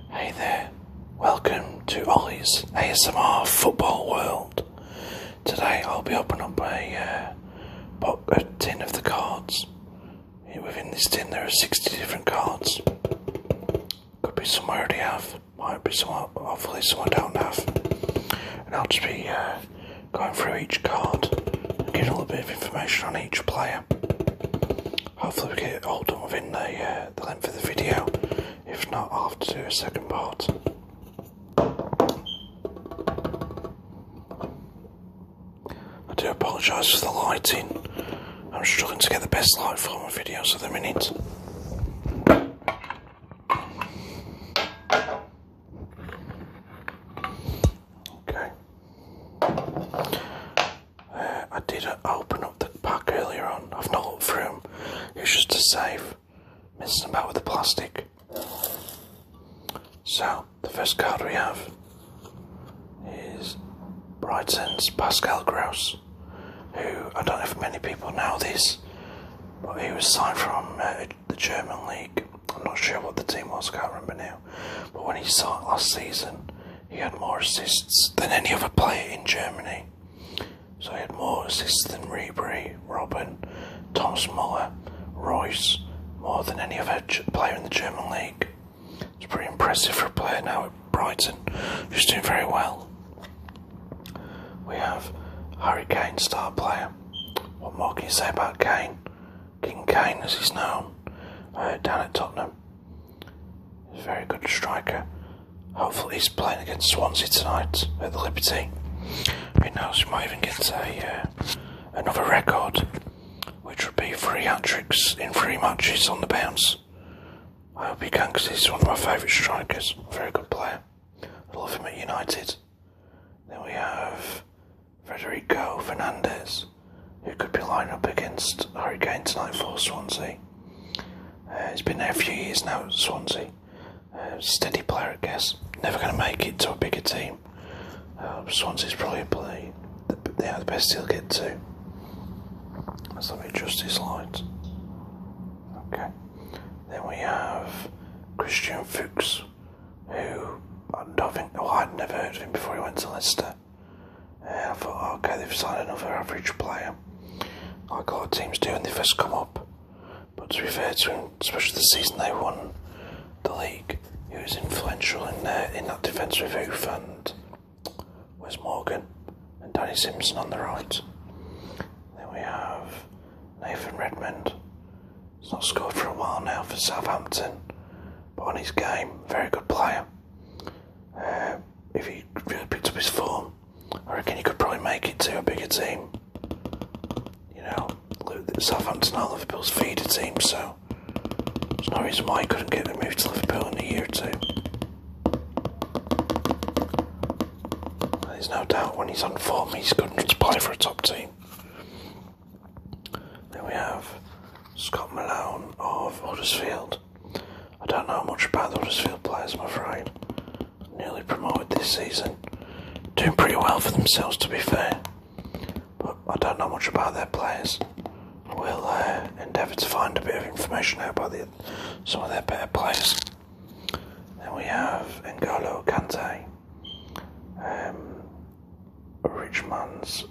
Hey there, welcome to Ollie's ASMR Football World. Today I'll be opening up a tin of the cards. Within this tin there are 60 different cards. Could be some I already have, might be some, hopefully some I don't have. And I'll just be going through each card and getting a little bit of information on each player. Hopefully we get it all done within the length of the video. If not, I'll have to do a second part. I do apologise for the lighting. I'm struggling to get the best light for my videos at the minute. Okay. I did open up the pack earlier on. I've not looked through them. It's just to save messing about with the plastic. So, the first card we have is Brighton's Pascal Gross, who, I don't know if many people know this, but he was signed from the German league. I'm not sure what the team was, I can't remember now. But when he signed last season, he had more assists than any other player in Germany. So he had more assists than Ribery, Robben, Thomas Muller, Royce, more than any other player in the German league. It's pretty impressive for a player now at Brighton, who's doing very well. We have Harry Kane, star player. What more can you say about Kane? King Kane, as he's known, down at Tottenham. He's a very good striker. Hopefully he's playing against Swansea tonight at the Liberty. Who knows, we might even get another record, which would be 3 hat-tricks in 3 matches on the bounce. I hope he can, because he's one of my favourite strikers. A very good player. I love him at United. Then we have Federico Fernandez, who could be lining up against Harry Kane tonight for Swansea. He's been there a few years now at Swansea. Steady player, I guess. Never going to make it to a bigger team. Swansea's probably the best he'll get to. Let's let me adjust his light. Okay. Then we have Christian Fuchs, who I'd never heard of him before he went to Leicester. I thought, okay, they've signed another average player, like a lot of teams do when they first come up. But to be fair to him, especially the season they won the league, he was influential in that defensive hoof, and Wes Morgan and Danny Simpson on the right. Then we have Nathan Redmond. He's not scored for a while now for Southampton, but on his game, very good player. If he really picked up his form, I reckon he could probably make it to a bigger team. You know, Southampton are Liverpool's feeder team, so there's no reason why he couldn't get a move to Liverpool in a year or two. There's no doubt when he's on form, he's good enough to play for a top team. Then we have Scott Malone of Huddersfield. I don't know much about the Huddersfield players, I'm afraid. Nearly promoted this season. Doing pretty well for themselves, to be fair. But I don't know much about their players. We'll endeavour to find a bit of information out about some of their better players. Then we have N'Golo Kante. Richmond's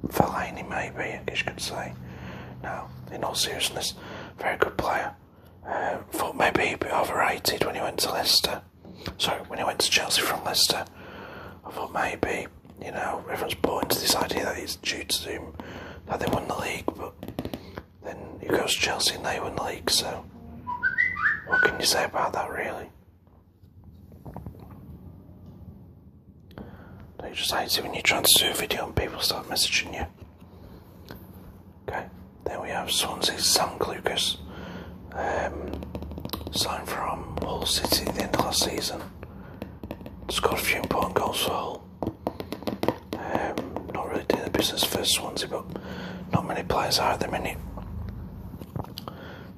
Fellaini, maybe, I guess you could say. Now, in all seriousness, very good player. Thought maybe he'd be overrated when he went to Leicester. Sorry, when he went to Chelsea from Leicester. I thought maybe, you know, everyone's bought into this idea that it's due to him, that they won the league, but then he goes to Chelsea and they won the league, so what can you say about that, really? Don't you just hate it when you're trying to do a video and people start messaging you? Okay, then we have Swansea's Sam Lucas, signed from Hull City at the end of last season. Scored a few important goals for Hull. Not really doing the business for Swansea, but not many players are at the minute.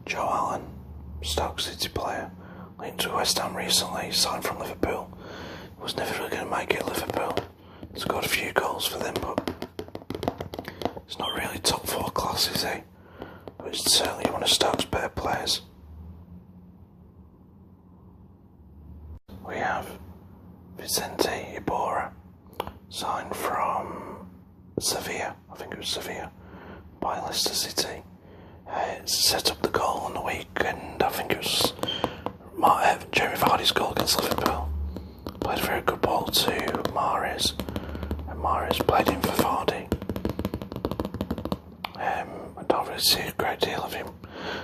Joe Allen, Stoke City player, linked to West Ham recently, signed from Liverpool. Was never really going to make it at Liverpool. Scored a few goals for them, but it's not really top 4 class, is he? But but it's certainly one of Stoke's better players. We have Vicente Iborra, signed from Sevilla, I think it was Sevilla, by Leicester City. Set up the goal on the weekend. I think it was Jeremy Vardy's goal against Liverpool. Played a very good ball to Mahrez, and Mahrez played in for Vardy. I don't really see a great deal of him,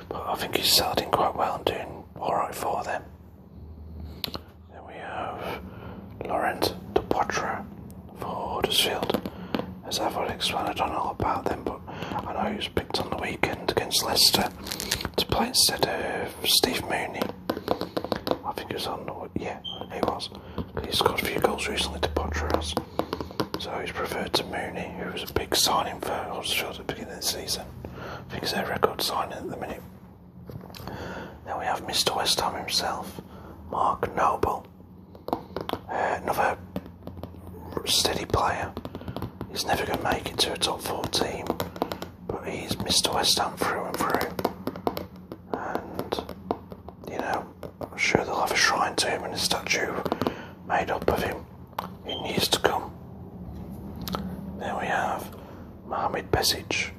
but I think he's settled in quite well and doing alright for them. Then we have Laurent de Poitre for Huddersfield. As I've already explained, I don't know about them, but I know he was picked on the weekend against Leicester to play instead of Steve Mooney. I think he was on the... yeah, he was. He scored a few goals recently to Poitras. So he's preferred to Mooney, who was a big signing for Huddersfield at the beginning of the season. I think he's their record signing at the minute. Then we have Mr. West Ham himself, Mark Noble. Another steady player. He's never going to make it to a top 4 team, but he's Mr. West Ham through and through. And, you know, I'm sure they'll have a shrine to him and a statue made up of him in years to come. Then we have Mohamed Besic.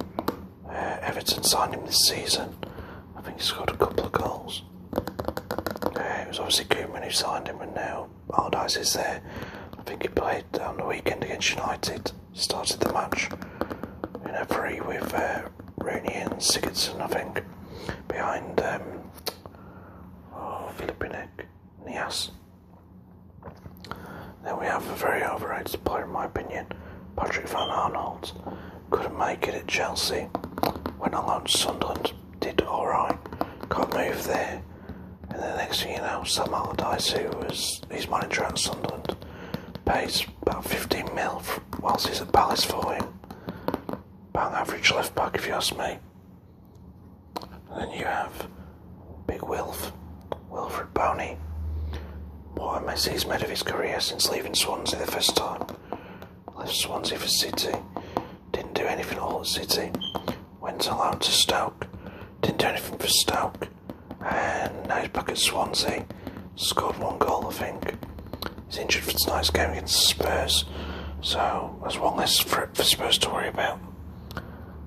Everton signed him this season. I think he scored a couple of goals. It was obviously Koeman who signed him, and now Allardyce is there. I think he played on the weekend against United. Started the match in a free with Rooney and Sigurdsson, I think, behind Filipinek, Nias. Then we have a very overrated player, in my opinion, Patrick Van Aanholt. Couldn't make it at Chelsea. Went on loan to Sunderland, did alright, got moved there, and then the next thing you know, Sam Allardyce, who was his manager at Sunderland, pays about 15 mil whilst he's at Palace for him. Bang average left back, if you ask me. And then you have Big Wilfred Boney. What a mess he's made of his career since leaving Swansea the first time. Left Swansea for City, didn't do anything at all at City. Went on loan to Stoke, didn't do anything for Stoke, and now he's back at Swansea. Scored 1 goal, I think. He's injured for tonight's game against Spurs, so there's one less for Spurs to worry about.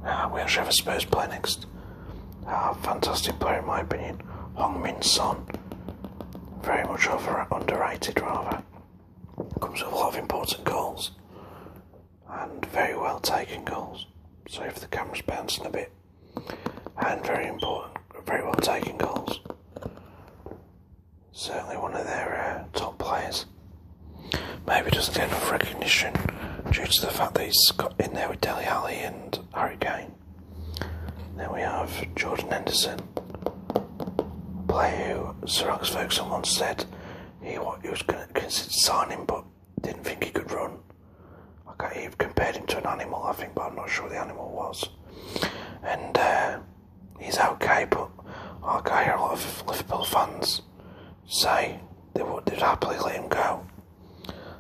We actually have a Spurs play next. Fantastic player in my opinion, Heung-min Son. Very much underrated rather. Comes with a lot of important goals, and very well taken goals. Sorry if the camera's bouncing a bit. And very well taken goals. Certainly one of their top players. Maybe doesn't get enough recognition due to the fact that he's got in there with Dele Alli and Harry Kane. Then we have Jordan Henderson, a player who Sir Alex Ferguson once said he was going to consider signing, but didn't think he could run. He compared him to an animal, I think, but I'm not sure what the animal was. And he's okay, but I hear a lot of Liverpool fans say they'd happily let him go.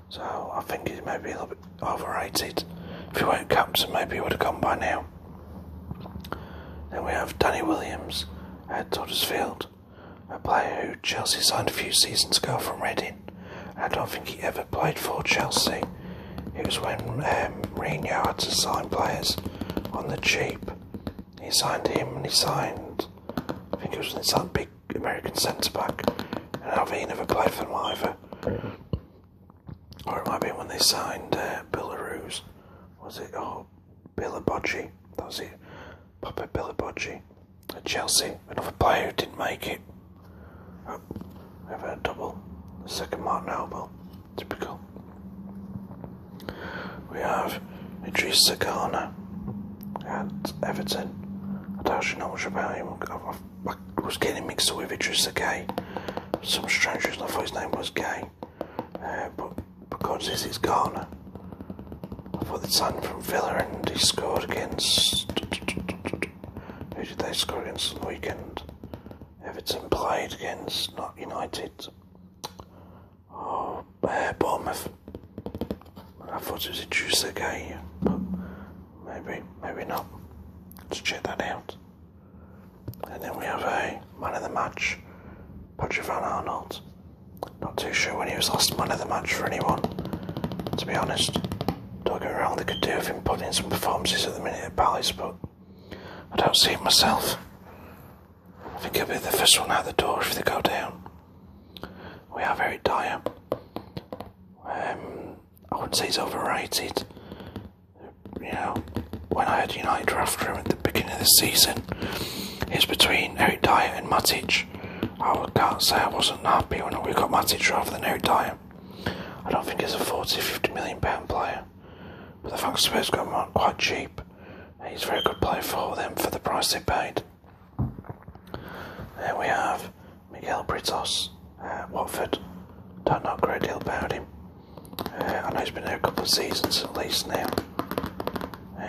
So I think he's maybe a little bit overrated. If he weren't captain, maybe he would have gone by now. Then we have Danny Williams at Huddersfield, a player who Chelsea signed a few seasons ago from Reading. I don't think he ever played for Chelsea. It was when Mourinho had to sign players on the cheap. He signed him, and he signed, I think it was when he signed big American centre-back, and I think he never played for them either. Or it might be when they signed Belarus. Was it? Oh, Bilibocci. That was it. Papa Bilibocci at Chelsea. Another player who didn't make it. Oh, we have a double. The second Mark Noble. Typical. We have Idrissa Gana at Everton. I don't actually know much about him. I was getting mixed up with Idrissa Gay. For some strange reason I thought his name was Gay. But because this is Ghana, I thought they'd signed him from Villa, and he scored against... Who did they score against on the weekend? Everton played against, not United. Oh, Bournemouth. I thought it was Idrissa Gay, but maybe not. Let's check that out. And then we have a man of the match, Patrick Van Arnold. Not too sure when he was last man of the match for anyone, to be honest. Don't get me wrong, they could do with him putting in some performances at the minute at Palace, but I don't see it myself. I think he'll be the first one out the door if they go down. We have Eric Dyer. I wouldn't say he's overrated. You know, when I heard United were after him at the beginning of the season, it was between Eric Dyer and Matic. I can't say I wasn't happy when we got Matic rather than Eric Dyer. I don't think he's a £40-50 million player, but the fact Spurs got him on quite cheap. He's a very good player for them for the price they paid. Then we have Miguel Britos, Watford. Don't know a great deal about him. I know he's been there a couple of seasons at least now.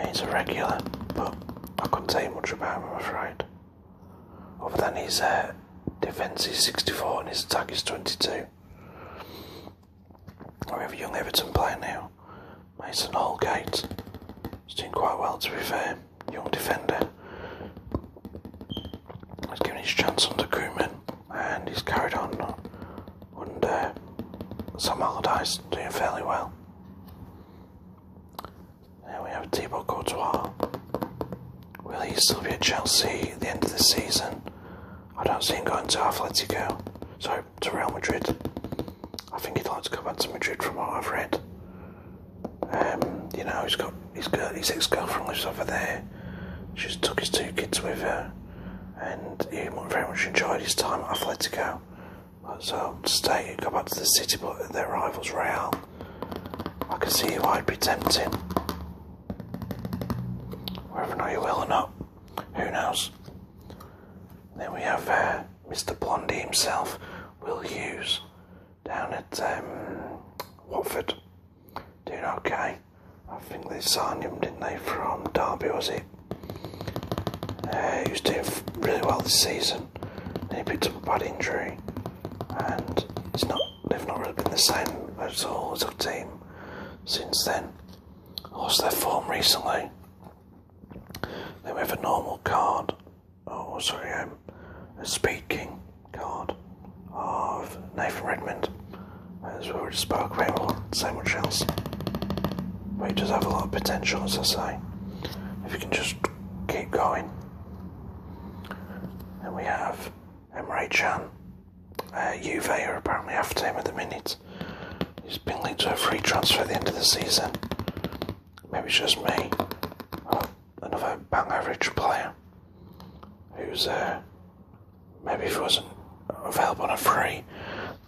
He's a regular, but I couldn't tell you much about him, I'm afraid. Other than his defence is 64 and his attack is 22. We have a young Everton player now, Mason Holgate. He's doing quite well, to be fair. Young defender. He's given his chance under Koeman and he's carried on under Sam Allardyce, doing fairly well. Now we have Thibaut Courtois. Will he still be at Chelsea at the end of the season? I don't see him going to Atletico. Sorry, to Real Madrid. I think he'd like to go back to Madrid from what I've read. You know, his ex-girlfriend lives over there. She just took his 2 kids with her, and he very much enjoyed his time at Atletico. So to go back to the city, but their rivals Real, I can see why it'd be tempting. Whether or not you will or not, who knows. Then we have Mr. Blondie himself, Will Hughes, down at Watford, doing okay. I think they signed him, didn't they, from Derby, was it? He was doing really well this season, and he picked up a bad injury, and they've not really been the same at all as a team since then. Lost their form recently. Then we have a normal card, a Speed King card of Nathan Redmond. As we already spoke about, I won't say much else. But he does have a lot of potential, as I say, if you can just keep going. And we have Emre Can. Juve are apparently after him at the minute. He's been linked to a free transfer at the end of the season. Maybe it's just me. Another bang average player who's maybe if he wasn't available on a free,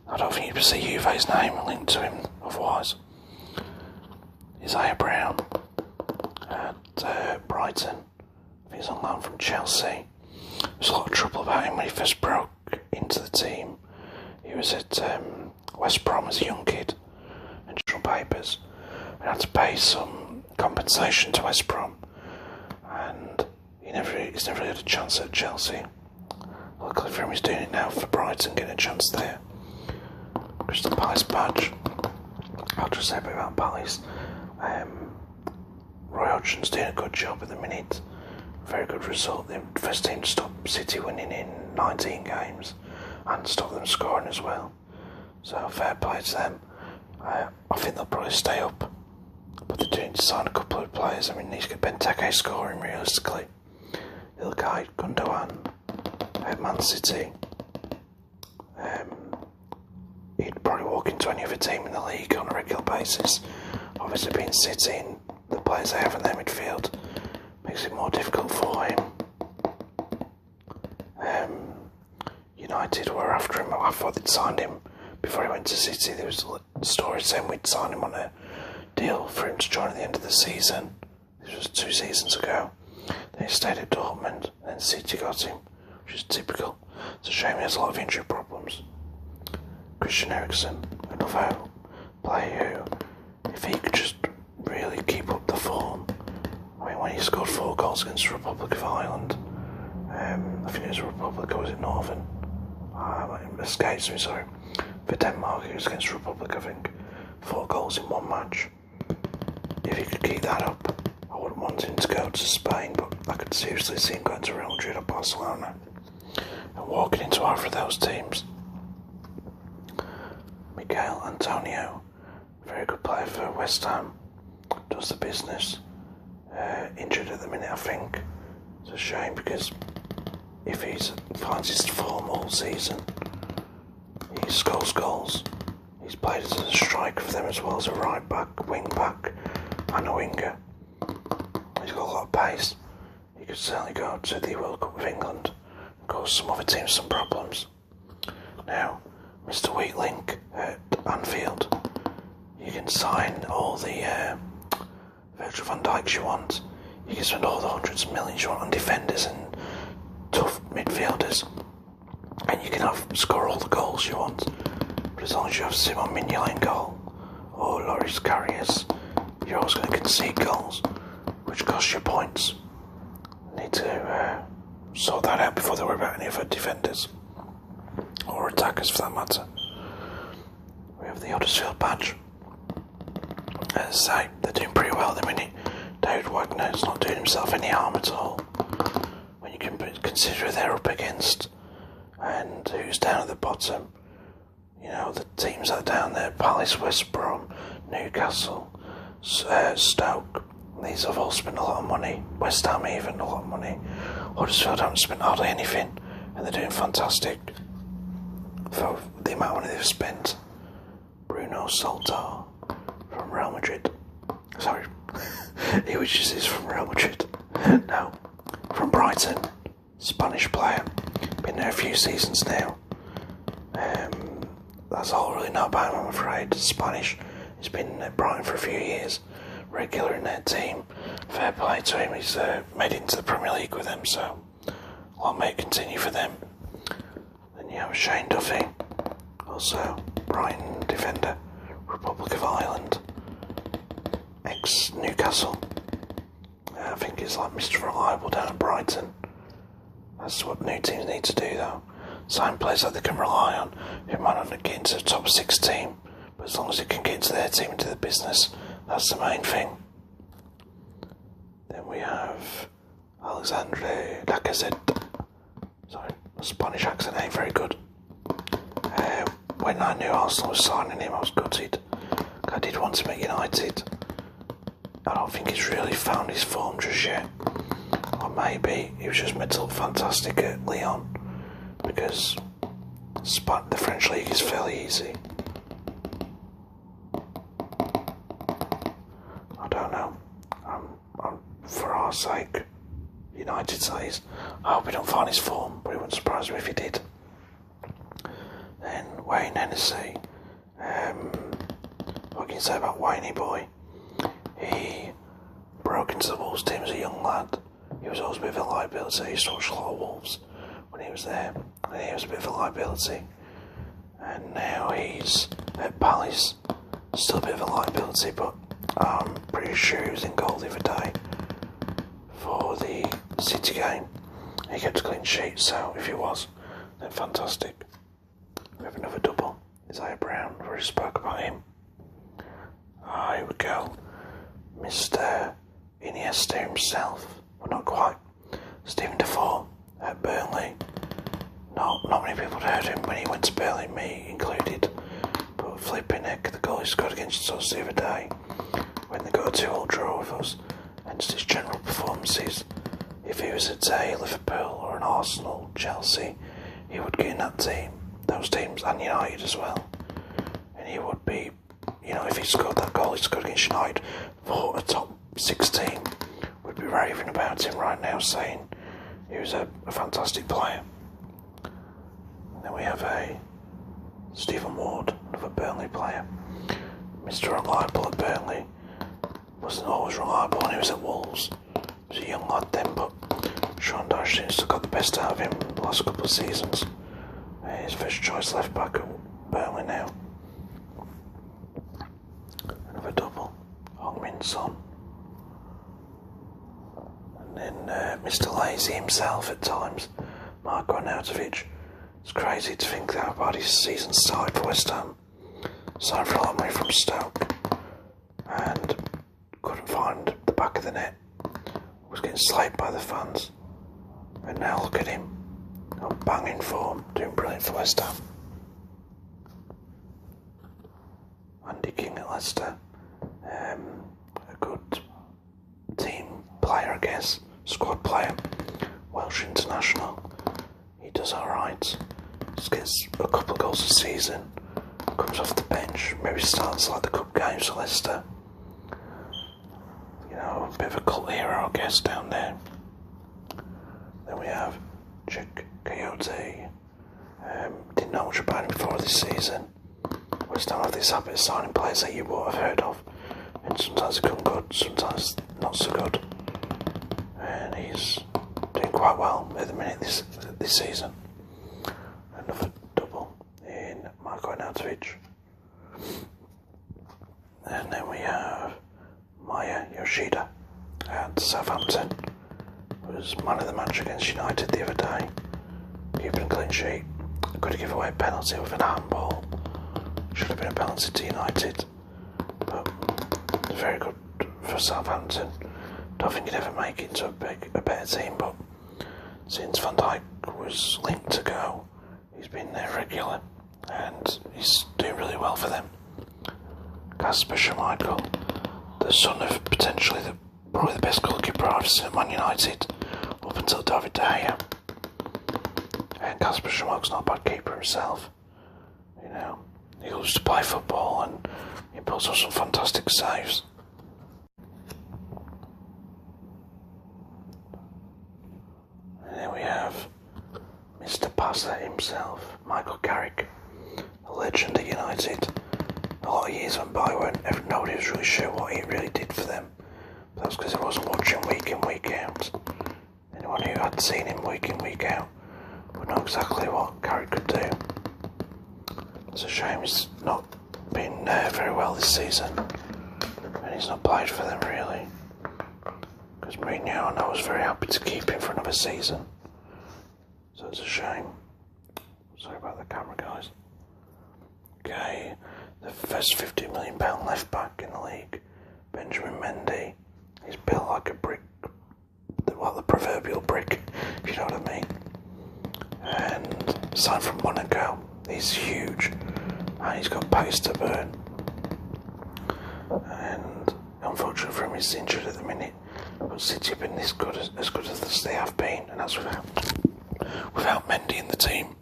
I don't think you'd see Juve's name linked to him otherwise. Isaiah Brown at Brighton. I think he's on loan from Chelsea. There's a lot of trouble about him when he first broke into the team. He was at West Brom as a young kid, and papers, and had to pay some compensation to West Brom, and he's never had a chance at Chelsea. Luckily for him, he's doing it now for Brighton, getting a chance there. Crystal Palace badge. I'll just say a bit about Palace. Roy Hodgson's doing a good job at the minute. Very good result. The first team to stop City winning in 19 games and stop them scoring as well. So fair play to them. I think they'll probably stay up, but they're doing to sign a couple of players. I mean, he's got Benteke scoring realistically. Ilkay Gundogan at Man City. He'd probably walk into any other team in the league on a regular basis. Obviously, being City and the players they have in their midfield makes it more difficult for him. United were after him. I thought they'd signed him before he went to City. There was a story saying we'd sign him on a deal for him to join at the end of the season. This was 2 seasons ago. Then he stayed at Dortmund, and then City got him, which is typical. It's a shame he has a lot of injury problems. Christian Eriksen, another player who, if he could just really keep up the form. I mean, when he scored 4 goals against the Republic of Ireland, I think it was Republic, or was it Northern? It escapes me, sorry. For Denmark, it was against the Republic, I think. 4 goals in 1 match. If he could keep that up, I wouldn't want him to go to Spain, but I could seriously see him going to Real Madrid or Barcelona. walking into either of those teams. Miguel Antonio, very good player for West Ham, does the business. Injured at the minute, I think. It's a shame because if he finds his form all season, he scores goals. He's played as a striker for them as well as a right back, wing back, and a winger. He's got a lot of pace. He could certainly go to the World Cup with England and cause some other teams some problems. Now, Mr. Weak Link at Anfield, you can sign all the Virgil van Dijks you want. You can spend all the hundreds of millions you want on defenders and tough midfielders, and you can score all the goals you want. But as long as you have Simon Mignolet in goal or Loris Karius, you're always going to concede goals, which costs you points. You need to sort that out before they worry about any other defenders or attackers for that matter. We have the Huddersfield badge. As I say, they're doing pretty well at the minute. David Wagner's not doing himself any harm at all. When you can consider who they're up against and who's down at the bottom. You know, the teams that are down there: Palace, West Brom, Newcastle, Stoke. These have all spent a lot of money. West Ham even a lot of money. Huddersfield haven't spent hardly anything, and they're doing fantastic for the amount of money they've spent. Bruno Soltar from Real Madrid. Sorry, he wishes he's from Real Madrid. No, from Brighton. Spanish player. Been there a few seasons now. That's all I really know about him, I'm afraid. Spanish. He's been at Brighton for a few years. Regular in their team. Fair play to him. He's made it into the Premier League with them, so long may it continue for them. Then you have Shane Duffy. Also, Brighton defender. Republic of Ireland. Ex-Newcastle. I think he's like Mr. Reliable down at Brighton. That's what new teams need to do though. Sign players that they can rely on, who might not get into the top 6 team, but as long as they can get into their team and do the business, that's the main thing. Then we have Alexandre Lacazette. Sorry, the Spanish accent ain't very good. When I knew Arsenal was signing him, I was gutted. I did want him at United. I don't think he's really found his form just yet. Or maybe he was just meant to look fantastic at Lyon, because the French league is fairly easy. I don't know. For our sake, United says, I hope he don't find his form, but it wouldn't surprise me if he did. Then Wayne Hennessy. What can you say about Wayne boy? He broke into the Wolves team as a young lad. He was always a bit of a liability. He used to watch a lot of Wolves when he was there, and he was a bit of a liability. And now he's at Palace, still a bit of a liability, but I'm pretty sure he was in goal the other day for the City game. He kept a clean sheet, so if he was, then fantastic. We have another double. Isaiah Brown, we already spoke about him. Here we go. Mr. Iniesta himself. Well, not quite. Stephen Defoe at Burnley. Not many people had heard him when he went to Burnley, me included. But flipping heck, the goal he scored against us the other day, when they got a 2-2 draw with us, and just his general performances. If he was at a Liverpool or an Arsenal, Chelsea, he would get in that team, those teams, and United as well. And he would be, if he scored that goal he scored against United for a top 6 team, we'd be raving about him right now, saying he was a fantastic player. And then we have a Stephen Ward, another Burnley player. Mr. Reliable at Burnley. Wasn't always reliable when he was at Wolves. He was a young lad then, but Sean Dyche seems to have got the best out of him the last couple of seasons. His first choice left back at Burnley now. Another double. Heung-min Son. And then Mr. Lazy himself at times, Marko Arnautovic. It's crazy to think how bad his season started for West Ham. Signed for a lot of money from Stoke and couldn't find the back of the net. Was getting slayed by the fans. And now look at him. on banging form, doing brilliant for West Ham. Andy King at Leicester, a good team player, I guess, squad player, Welsh international. He does alright, just gets a couple of goals a season, comes off the bench, maybe starts like the cup games for Leicester. You know, a bit of a cult hero, I guess, down there. Then we have Chick Coyote. Didn't know much about him before this season. West Ham have this habit of signing players that you won't have heard of, and sometimes they come good, sometimes not so good. And he's doing quite well at the minute this season. Another double in Marko Arnautovic. And then we have Maya Yoshida at Southampton. Was man of the match against United the other day, keeping a clean sheet. Could have given away a penalty with an handball. Should have been a penalty to United, but very good for Southampton. Don't think he'd ever make it to a better team, but since Van Dijk was linked to go, he's been there regular, and he's doing really well for them. Kasper Schmeichel, the son of potentially probably the best goalkeeper I've seen at Man United up until David De Gea. And Kasper Schmeichel's not a bad keeper himself. You know, he loves to play football and he pulls off some fantastic saves. And then we have Mr. Passer himself, Michael Carrick, a legend at United. A lot of years went by when nobody was really sure what he really did for them. But that's because he wasn't watching week in, week out. Anyone who had seen him week in, week out would know exactly what Carrick could do. It's a shame he's not been very well this season, and he's not played for them really. Because Mourinho, I know, was very happy to keep him for another season. So it's a shame. Sorry about the camera, guys. Okay, the first £50 million left back in the league, Benjamin Mendy. He's built like a brick, well, the proverbial brick, if you know what I mean. And signed from Monaco. He's huge, and he's got pace to burn. And unfortunately for him, he's injured at the minute. But City have been as good as they have been, and that's without Mendy in the team.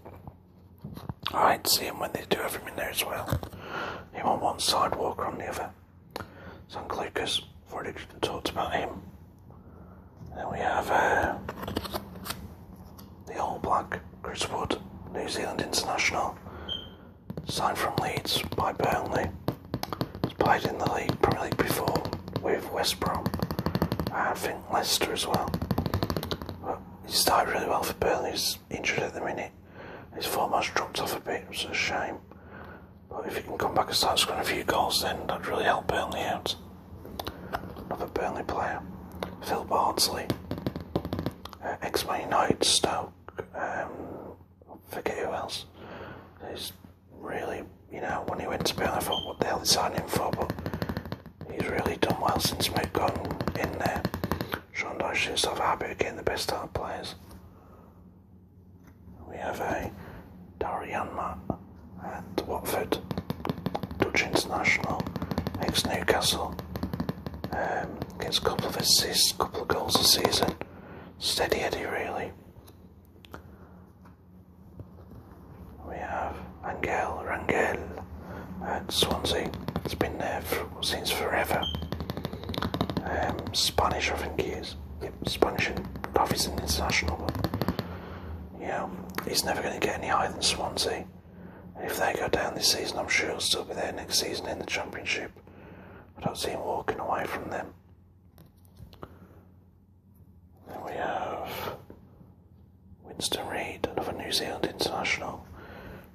I hate to see him when they do have him in there as well. Him on one side, Walker on the other. St. Lucas, I've already talked about him. Then we have the All Black, Chris Wood, New Zealand international, signed from Leeds by Burnley. He's played in the Premier League before with West Brom, I think Leicester as well. But he started really well for Burnley. He's injured at the minute. His form has dropped off a bit, which is a shame. But if he can come back and start scoring a few goals, then that'd really help Burnley out. Another Burnley player, Phil Bardsley, ex-Man United, Stoke, I forget who else. He's really, when he went to Burnley, I thought, what the hell is he signing him for? But he's really done well since we've gone in there. Sean Dyche seems to have a habit of getting the best out of players. We have a Darian Janmaat at Watford, Dutch international, ex-Newcastle. Gets a couple of assists, a couple of goals a season. Steady Eddie, really. We have Angel Rangel at Swansea. It's been there since forever. Spanish, I think he is. Yep, Spanish, and he's an international, but he's never going to get any higher than Swansea. And if they go down this season, I'm sure he'll still be there next season in the Championship. I don't see him walking away from them. Then we have Winston Reid, another New Zealand international.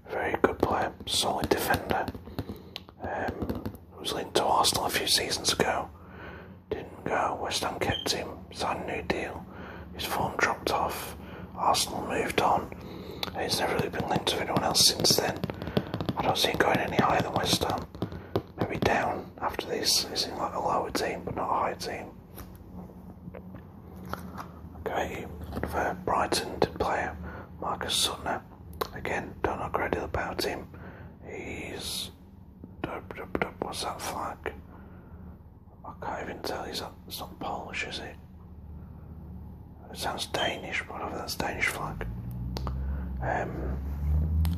Very good player, solid defender. Was linked to Arsenal a few seasons ago. Didn't go. West Ham kept him, signed a new deal. His form dropped off. Arsenal moved on. And he's never really been linked to anyone else since then. I don't see him going any higher than West Ham. Maybe down after this. He's in like a lower team, but not a high team. Okay, another Brighton player, Marcus Suttner, again, don't know a great deal about him. He's... what's that flag? I can't even tell. It's not Polish, is it? It sounds Danish, but whatever, that's Danish flag.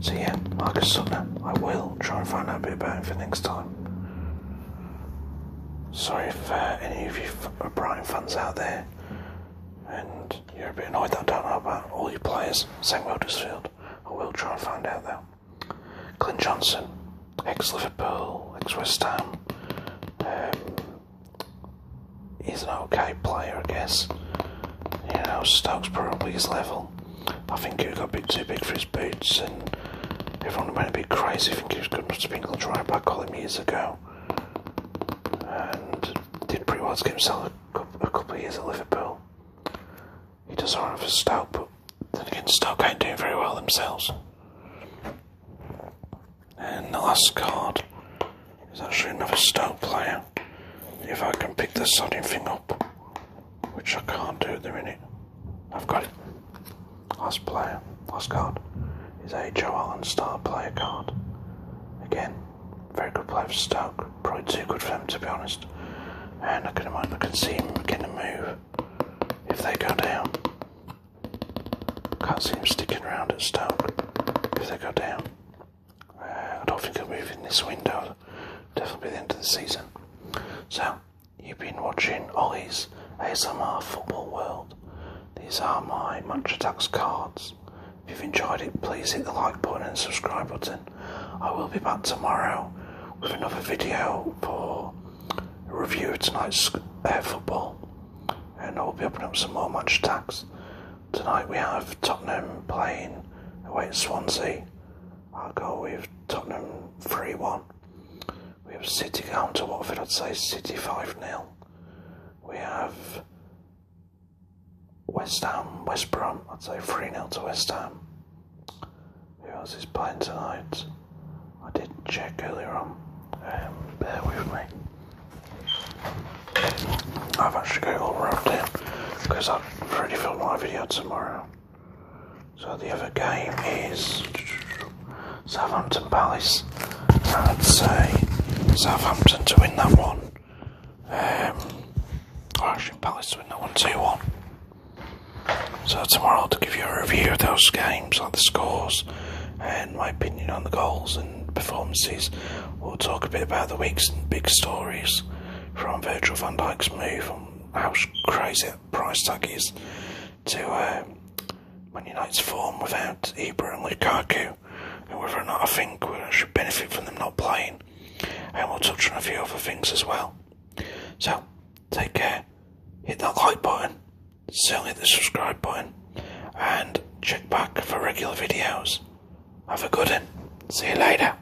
So yeah, Marcus Suttner. I will try and find out a bit about him for next time. Sorry if any of you are Brighton fans out there and you're a bit annoyed that I don't know about all your players. Same Wethersfield. I will try and find out though. Clint Johnson, ex-Liverpool, ex-West Ham. He's an okay player, I guess. You know, Stoke's probably his level. I think he got a bit too big for his boots, and everyone went a bit crazy thinking he was good enough to be England right back all them years ago. And did pretty well to get himself a couple of years at Liverpool. He does alright for Stoke, but then again, Stoke ain't doing very well themselves. And the last card is actually another Stoke player. If I can pick the sodding thing up, which I can't do at the minute. I've got it. Last player, last card, is a Joe Allen star player card. Again, very good player for Stoke. Probably too good for them, to be honest. And I can see him getting a move if they go down. Can't see him sticking around at Stoke if they go down. I don't think he'll move in this window. Definitely be the end of the season. So, you've been watching Ollie's ASMR Football World. These are my Match Attax cards. If you've enjoyed it, please hit the like button and subscribe button. I will be back tomorrow with another video for a review of tonight's football. And I will be opening up some more Match Attax. Tonight we have Tottenham playing away at Swansea. I'll go with Tottenham 3-1. We have City down to Watford, I'd say City 5-0. We have West Ham, West Brom, I'd say 3-0 to West Ham. Who else is playing tonight? I did check earlier on. Bear with me. I've actually got it all wrote down because I've already filmed my video tomorrow. So the other game is Southampton Palace. I'd say Southampton to win that one. Or actually Palace to win that one 2-1. So tomorrow I'll give you a review of those games, like the scores and my opinion on the goals and performances. We'll talk a bit about the week's big stories, from Virgil van Dijk's move on how crazy that price tag is, to Man United's form without Ibra and Lukaku, and whether or not I think we should benefit from them not playing. And we'll touch on a few other things as well. So, take care, hit that like button, certainly hit the subscribe button, and check back for regular videos. Have a good one. See you later.